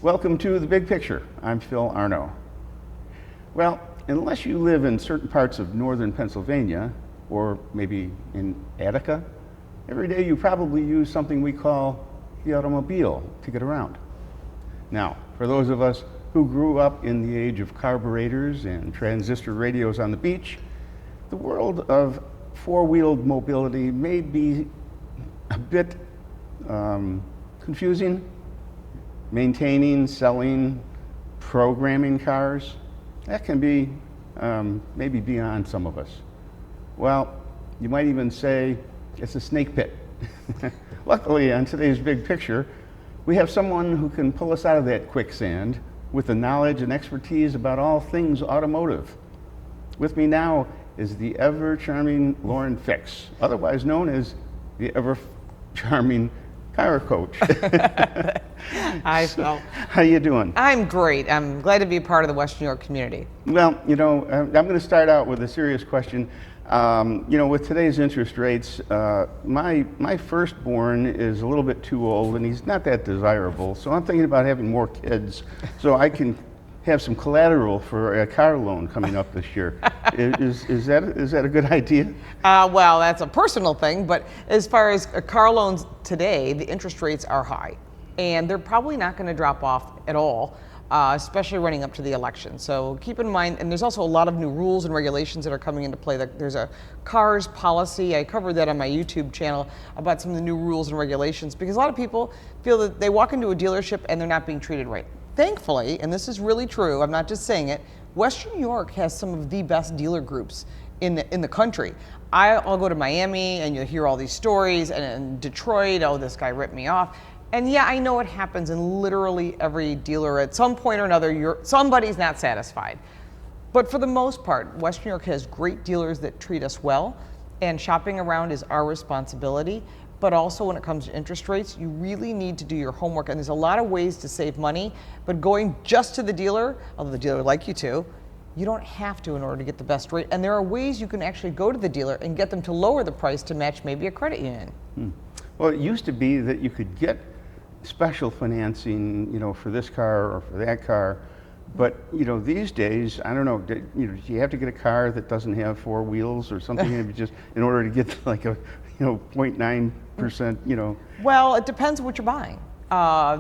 Welcome to The Big Picture. I'm Phil Arno. Well, unless you live in certain parts of northern Pennsylvania, or maybe in Attica, every day you probably use something we call the automobile to get around. Now, for those of us who grew up in the age of carburetors and transistor radios on the beach, the world of four-wheeled mobility may be a bit confusing. Maintaining, selling, programming cars, that can be maybe beyond some of us. Well, you might even say it's a snake pit. Luckily, on today's Big Picture, we have someone who can pull us out of that quicksand with the knowledge and expertise about all things automotive. With me now is the ever-charming Lauren Fix, otherwise known as the ever-charming car coach. Hi, Phil. How you doing? I'm great. I'm glad to be a part of the West New York community. Well, you know, I'm going to start out with a serious question. You know, with today's interest rates, my firstborn is a little bit too old, and he's not that desirable. So I'm thinking about having more kids, so I can have some collateral for a car loan coming up this year. Is that a good idea? Well, that's a personal thing, but as far as car loans today, the interest rates are high, and they're probably not going to drop off at all, especially running up to the election. So keep in mind, and there's also a lot of new rules and regulations that are coming into play. There's a CARS policy. I covered that on my YouTube channel about some of the new rules and regulations, because a lot of people feel that they walk into a dealership and they're not being treated right. Thankfully, and this is really true, I'm not just saying it, Western New York has some of the best dealer groups in the country. I'll go to Miami and you'll hear all these stories, and in Detroit, oh, this guy ripped me off. And yeah, I know it happens in literally every dealer. At some point or another, somebody's not satisfied. But for the most part, Western New York has great dealers that treat us well, and shopping around is our responsibility. But also when it comes to interest rates, you really need to do your homework, and there's a lot of ways to save money, but going just to the dealer, although the dealer would like you to, you don't have to in order to get the best rate. And there are ways you can actually go to the dealer and get them to lower the price to match maybe a credit union. Well, it used to be that you could get special financing, you know, for this car or for that car, but you know, these days, I don't know, do you have to get a car that doesn't have four wheels or something, just in order to get like a 0.9%, you know? Well, it depends what you're buying.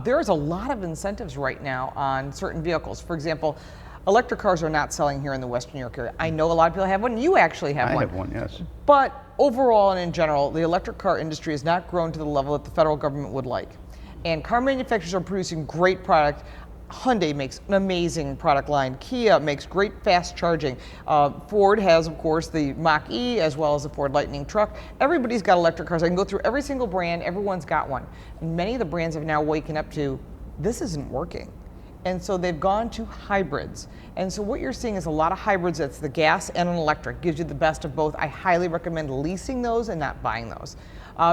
There's a lot of incentives right now on certain vehicles. For example, electric cars are not selling here in the Western New York area. I know a lot of people have one. You actually have one. I have one, yes. But overall and in general, the electric car industry has not grown to the level that the federal government would like. And car manufacturers are producing great product. Hyundai makes an amazing product line. Kia makes great fast charging. Ford has, of course, the Mach-E as well as the Ford Lightning truck. Everybody's got electric cars. I can go through every single brand. Everyone's got one. And many of the brands have now waken up to, this isn't working. And so they've gone to hybrids. And so what you're seeing is a lot of hybrids. That's the gas and an electric. Gives you the best of both. I highly recommend leasing those and not buying those.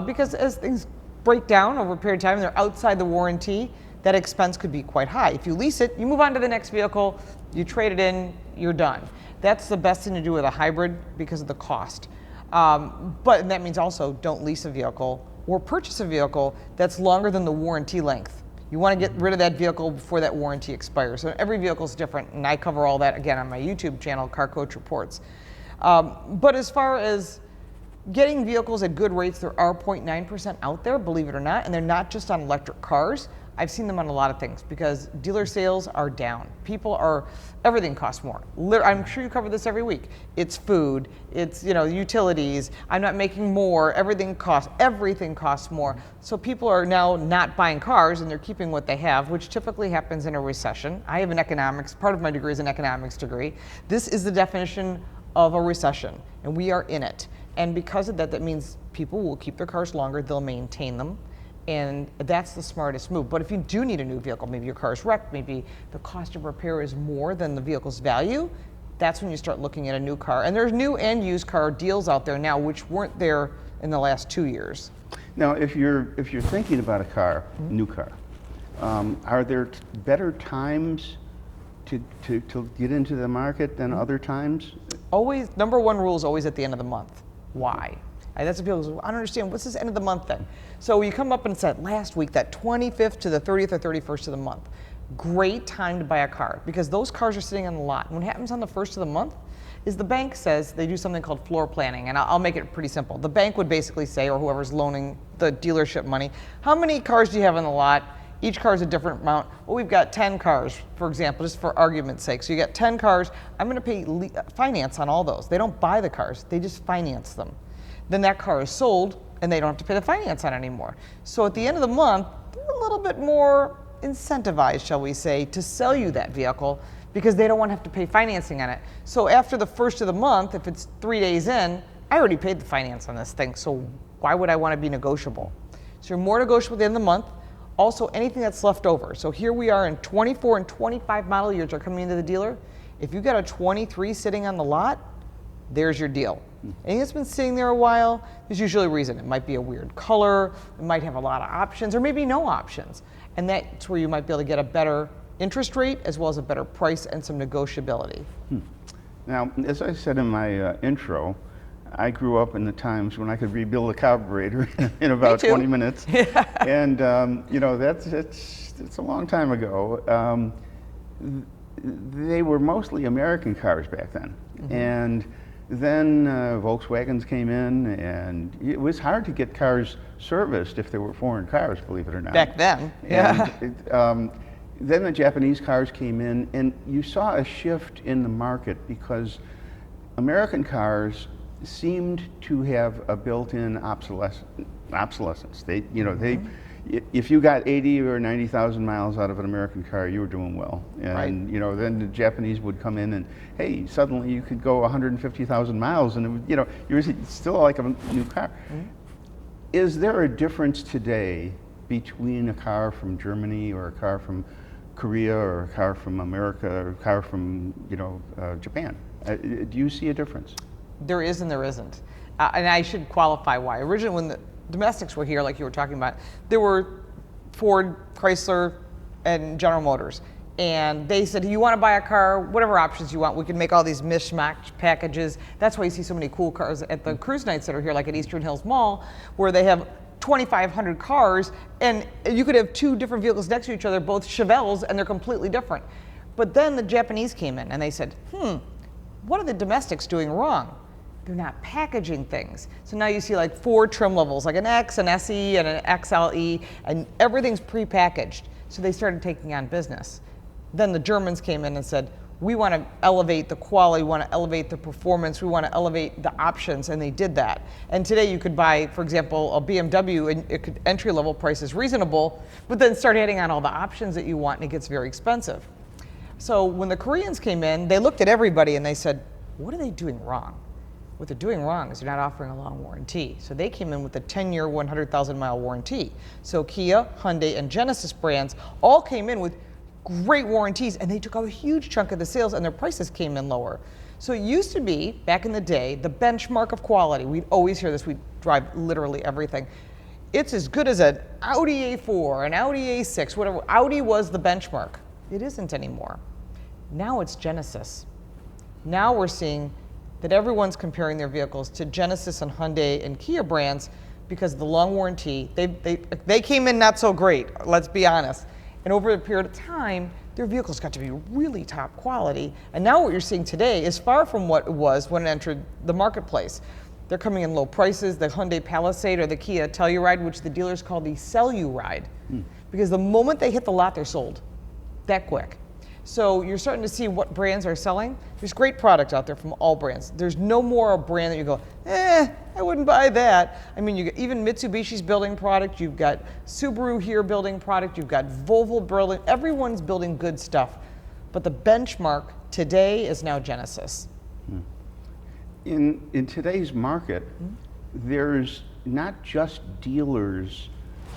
Because as things break down over a period of time and they're outside the warranty, that expense could be quite high. If you lease it, you move on to the next vehicle, you trade it in, you're done. That's the best thing to do with a hybrid because of the cost. But that means also don't lease a vehicle or purchase a vehicle that's longer than the warranty length. You want to get rid of that vehicle before that warranty expires. So every vehicle is different, and I cover all that again on my YouTube channel, Car Coach Reports. But as far as getting vehicles at good rates, there are 0.9% out there, believe it or not, and they're not just on electric cars. I've seen them on a lot of things because dealer sales are down. Everything costs more. I'm sure you cover this every week. It's food, it's utilities. I'm not making more. Everything costs more. So people are now not buying cars and they're keeping what they have, which typically happens in a recession. I have part of my degree is an economics degree. This is the definition of a recession, and we are in it. And because of that, that means people will keep their cars longer, they'll maintain them. And that's the smartest move. But if you do need a new vehicle, maybe your car is wrecked, maybe the cost of repair is more than the vehicle's value, that's when you start looking at a new car. And there's new and used car deals out there now, which weren't there in the last 2 years. Now, if you're thinking about a car, new car, are there better times to get into the market than other times? Always, number one rule is always at the end of the month. Why? That's what people say, I don't understand, what's this end of the month thing? So you come up and said last week, that 25th to the 30th or 31st of the month. great time to buy a car because those cars are sitting on the lot. And what happens on the first of the month is the bank says they do something called floor planning, and I'll make it pretty simple. The bank would basically say, or whoever's loaning the dealership money, how many cars do you have on the lot? Each car is a different amount. Well, we've got 10 cars, for example, just for argument's sake. So you got 10 cars. I'm going to pay finance on all those. They don't buy the cars. They just finance them. Then that car is sold, and they don't have to pay the finance on it anymore. So at the end of the month, they're a little bit more incentivized, shall we say, to sell you that vehicle because they don't want to have to pay financing on it. So after the first of the month, if it's 3 days in, I already paid the finance on this thing, so why would I want to be negotiable? So you're more negotiable at the end of the month. Also, anything that's left over. So here we are in 24 and 25 model years are coming into the dealer. If you've got a 23 sitting on the lot, there's your deal. Anything that's been sitting there a while, there's usually a reason. It might be a weird color, it might have a lot of options, or maybe no options. And that's where you might be able to get a better interest rate as well as a better price and some negotiability. Now, as I said in my intro, I grew up in the times when I could rebuild a carburetor in about 20 minutes. Yeah. And, you know, it's a long time ago. They were mostly American cars back then. And then Volkswagens came in, and it was hard to get cars serviced if they were foreign cars, believe it or not. Back then, yeah. And, then the Japanese cars came in, and you saw a shift in the market because American cars seemed to have a built-in obsolescence. They, you know, if you got 80 or 90,000 miles out of an American car, you were doing well. And right. You know, then the Japanese would come in and, hey, suddenly you could go 150,000 miles, and it was, you know, you're still like a new car. Is there a difference today between a car from Germany or a car from Korea or a car from America or a car from, you know, Japan? Do you see a difference? There is and there isn't. And I should qualify why. Originally, when the domestics were here, like you were talking about, there were Ford, Chrysler, and General Motors. And they said, you want to buy a car, whatever options you want, we can make all these mishmash packages. That's why you see so many cool cars at the cruise nights that are here, like at Eastern Hills Mall, where they have 2,500 cars, and you could have two different vehicles next to each other, both Chevelles, and they're completely different. But then the Japanese came in and they said, what are the domestics doing wrong? They're not packaging things. So now you see like 4 trim levels, like an X, an SE, and an XLE, and everything's pre-packaged. So they started taking on business. Then the Germans came in and said, we want to elevate the quality, we want to elevate the performance, we want to elevate the options, and they did that. And today you could buy, for example, a BMW, and entry-level price is reasonable, but then start adding on all the options that you want, and it gets very expensive. So when the Koreans came in, they looked at everybody and they said, what are they doing wrong? What they're doing wrong is they're not offering a long warranty. So they came in with a 10-year, 100,000-mile warranty. So Kia, Hyundai, and Genesis brands all came in with great warranties, and they took out a huge chunk of the sales, and their prices came in lower. So it used to be, back in the day, the benchmark of quality. We'd always hear this. We'd drive literally everything. It's as good as an Audi A4, an Audi A6, whatever. Audi was the benchmark. It isn't anymore. Now it's Genesis. Now we're seeing that everyone's comparing their vehicles to Genesis and Hyundai and Kia brands because of the long warranty. They came in not so great, let's be honest. And over a period of time, their vehicles got to be really top quality. And now what you're seeing today is far from what it was when it entered the marketplace. They're coming in low prices, the Hyundai Palisade or the Kia Telluride, which the dealers call the Sell-You-Ride. Because the moment they hit the lot, they're sold that quick. So you're starting to see what brands are selling. There's great product out there from all brands. There's no more a brand that you go, I wouldn't buy that. I mean, you got, even Mitsubishi's building product, you've got Subaru here building product, you've got Volvo building, everyone's building good stuff. But the benchmark today is now Genesis. In today's market, there's not just dealers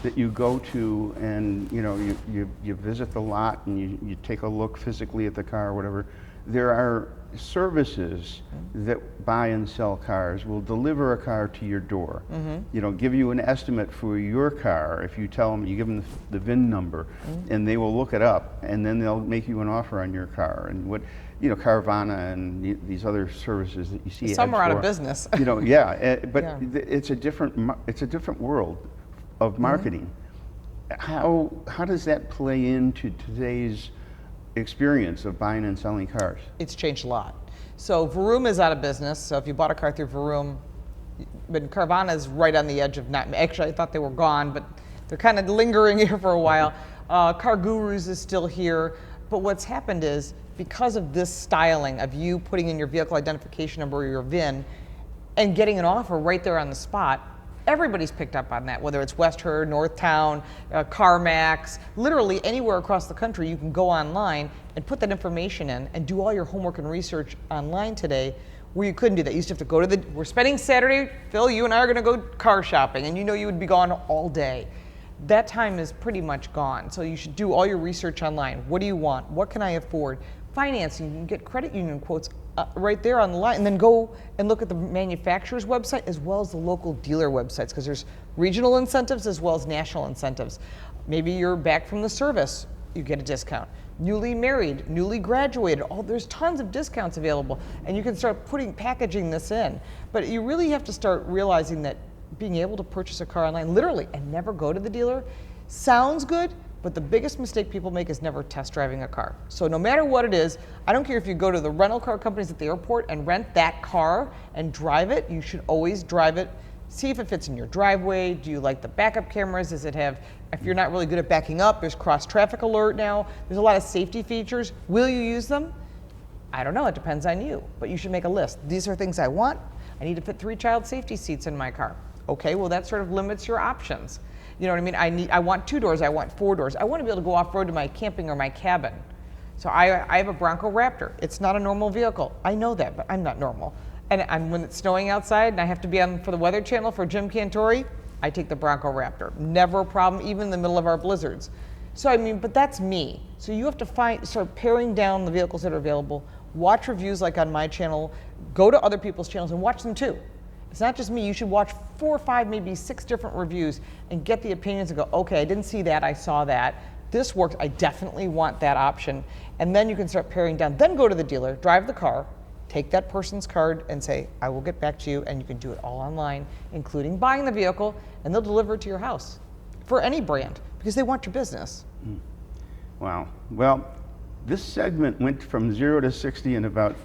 that you go to and you visit the lot and you take a look physically at the car or whatever. There are services that buy and sell cars, will deliver a car to your door, give you an estimate for your car if you tell them, you give them the VIN number, and they will look it up, and then they'll make you an offer on your car. And what, Carvana and these other services that you see. Some are out of business. But it's a different world of marketing. how does that play into today's experience of buying and selling cars? It's changed a lot. So Vroom is out of business. So if you bought a car through Vroom, but Carvana is right on the edge of not, actually I thought they were gone, but they're kind of lingering here for a while. Car Gurus is still here. But what's happened is, because of this styling of you putting in your vehicle identification number or your VIN and getting an offer right there on the spot, everybody's picked up on that, whether it's West Herd, Northtown, CarMax, literally anywhere across the country. You can go online and put that information in and do all your homework and research online today, where you couldn't do that. You used to have to go to we're spending Saturday, Phil, you and I are gonna go car shopping, and you know you would be gone all day. That time is pretty much gone. So you should do all your research online. What do you want? What can I afford? Financing, you can get credit union quotes right there on the line, and then go and look at the manufacturer's website as well as the local dealer websites, because there's regional incentives as well as national incentives. Maybe you're back from the service, you get a discount. Newly married, newly graduated, there's tons of discounts available, and you can start packaging this in. But you really have to start realizing that being able to purchase a car online, literally, and never go to the dealer, sounds good, but the biggest mistake people make is never test driving a car. So no matter what it is, I don't care if you go to the rental car companies at the airport and rent that car and drive it, you should always drive it. See if it fits in your driveway. Do you like the backup cameras? Does it have, if you're not really good at backing up, there's cross traffic alert now. There's a lot of safety features. Will you use them? I don't know, it depends on you, but you should make a list. These are things I want. I need to fit 3 child safety seats in my car. Okay, well that sort of limits your options. You know what I mean? I want 2 doors, I want 4 doors. I want to be able to go off-road to my camping or my cabin. So I have a Bronco Raptor. It's not a normal vehicle. I know that, but I'm not normal. And when it's snowing outside and I have to be on for the Weather Channel for Jim Cantori, I take the Bronco Raptor. Never a problem, even in the middle of our blizzards. So I mean, but that's me. So you have to start paring down the vehicles that are available, watch reviews like on my channel, go to other people's channels and watch them too. It's not just me, you should watch 4 or 5, maybe 6 different reviews and get the opinions and go, okay, I didn't see that, I saw that. This worked, I definitely want that option. And then you can start paring down. Then go to the dealer, drive the car, take that person's card and say, I will get back to you, and you can do it all online, including buying the vehicle, and they'll deliver it to your house for any brand because they want your business. Wow. Well, this segment went from 0 to 60 in about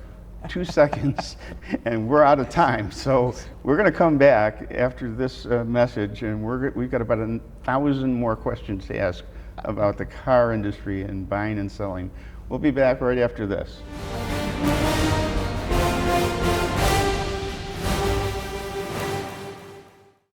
2 seconds, and we're out of time. So we're going to come back after this message, and we've got about 1,000 more questions to ask about the car industry and buying and selling. We'll be back right after this.